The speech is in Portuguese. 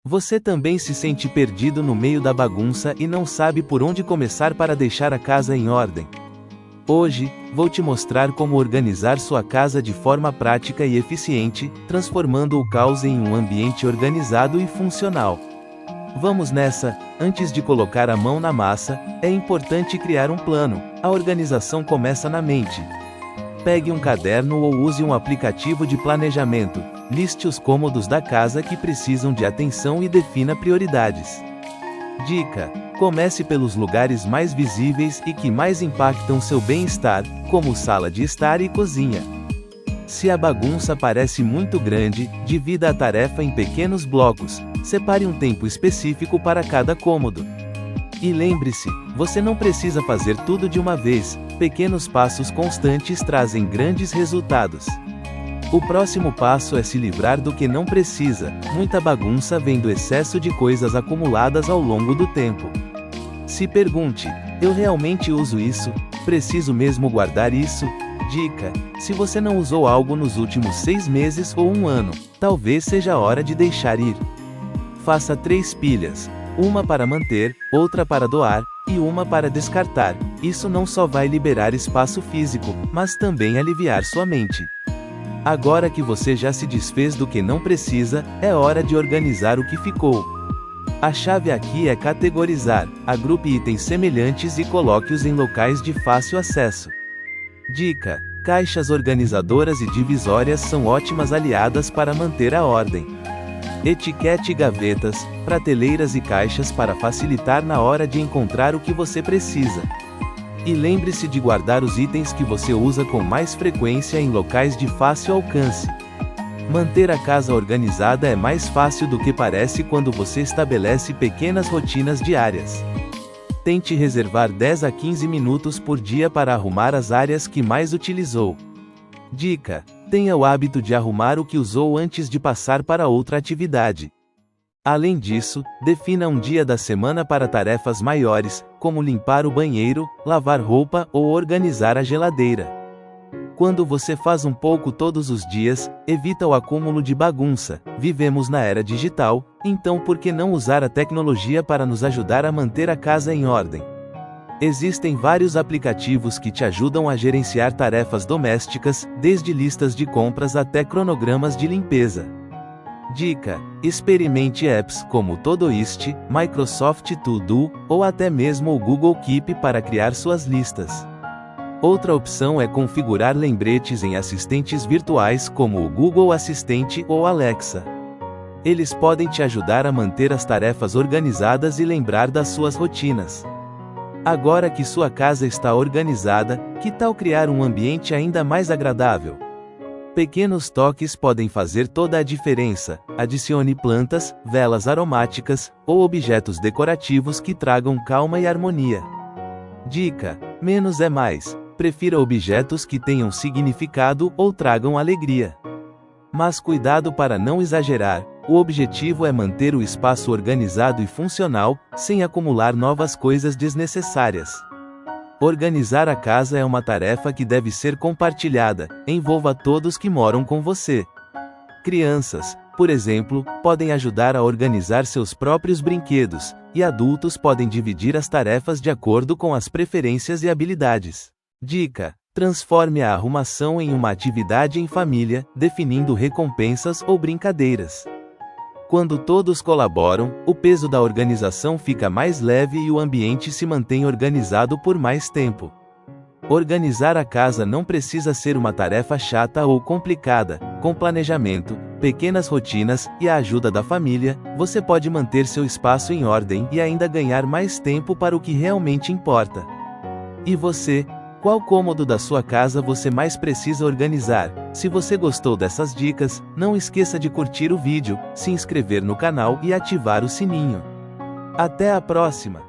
Você também se sente perdido no meio da bagunça e não sabe por onde começar para deixar a casa em ordem? Hoje, vou te mostrar como organizar sua casa de forma prática e eficiente, transformando o caos em um ambiente organizado e funcional. Vamos nessa. Antes de colocar a mão na massa, é importante criar um plano. A organização começa na mente. Pegue um caderno ou use um aplicativo de planejamento. Liste os cômodos da casa que precisam de atenção e defina prioridades. Dica: comece pelos lugares mais visíveis e que mais impactam seu bem-estar, como sala de estar e cozinha. Se a bagunça parece muito grande, divida a tarefa em pequenos blocos. Separe um tempo específico para cada cômodo. E lembre-se, você não precisa fazer tudo de uma vez. Pequenos passos constantes trazem grandes resultados. O próximo passo é se livrar do que não precisa. Muita bagunça vem do excesso de coisas acumuladas ao longo do tempo. Se pergunte: eu realmente uso isso? Preciso mesmo guardar isso? Dica: se você não usou algo nos últimos 6 meses ou 1 ano, talvez seja a hora de deixar ir. Faça 3 pilhas. Uma para manter, outra para doar, e uma para descartar. Isso não só vai liberar espaço físico, mas também aliviar sua mente. Agora que você já se desfez do que não precisa, é hora de organizar o que ficou. A chave aqui é categorizar. Agrupe itens semelhantes e coloque-os em locais de fácil acesso. Dica: caixas organizadoras e divisórias são ótimas aliadas para manter a ordem. Etiquete gavetas, prateleiras e caixas para facilitar na hora de encontrar o que você precisa. E lembre-se de guardar os itens que você usa com mais frequência em locais de fácil alcance. Manter a casa organizada é mais fácil do que parece quando você estabelece pequenas rotinas diárias. Tente reservar 10 a 15 minutos por dia para arrumar as áreas que mais utilizou. Dica: tenha o hábito de arrumar o que usou antes de passar para outra atividade. Além disso, defina um dia da semana para tarefas maiores, como limpar o banheiro, lavar roupa ou organizar a geladeira. Quando você faz um pouco todos os dias, evita o acúmulo de bagunça. Vivemos na era digital, então por que não usar a tecnologia para nos ajudar a manter a casa em ordem? Existem vários aplicativos que te ajudam a gerenciar tarefas domésticas, desde listas de compras até cronogramas de limpeza. Dica: experimente apps como Todoist, Microsoft To Do, ou até mesmo o Google Keep para criar suas listas. Outra opção é configurar lembretes em assistentes virtuais como o Google Assistente ou Alexa. Eles podem te ajudar a manter as tarefas organizadas e lembrar das suas rotinas. Agora que sua casa está organizada, que tal criar um ambiente ainda mais agradável? Pequenos toques podem fazer toda a diferença. Adicione plantas, velas aromáticas, ou objetos decorativos que tragam calma e harmonia. Dica: menos é mais. Prefira objetos que tenham significado ou tragam alegria. Mas cuidado para não exagerar. O objetivo é manter o espaço organizado e funcional, sem acumular novas coisas desnecessárias. Organizar a casa é uma tarefa que deve ser compartilhada. Envolva todos que moram com você. Crianças, por exemplo, podem ajudar a organizar seus próprios brinquedos, e adultos podem dividir as tarefas de acordo com as preferências e habilidades. Dica: transforme a arrumação em uma atividade em família, definindo recompensas ou brincadeiras. Quando todos colaboram, o peso da organização fica mais leve e o ambiente se mantém organizado por mais tempo. Organizar a casa não precisa ser uma tarefa chata ou complicada. Com planejamento, pequenas rotinas e a ajuda da família, você pode manter seu espaço em ordem e ainda ganhar mais tempo para o que realmente importa. E você? Qual cômodo da sua casa você mais precisa organizar? Se você gostou dessas dicas, não esqueça de curtir o vídeo, se inscrever no canal e ativar o sininho. Até a próxima!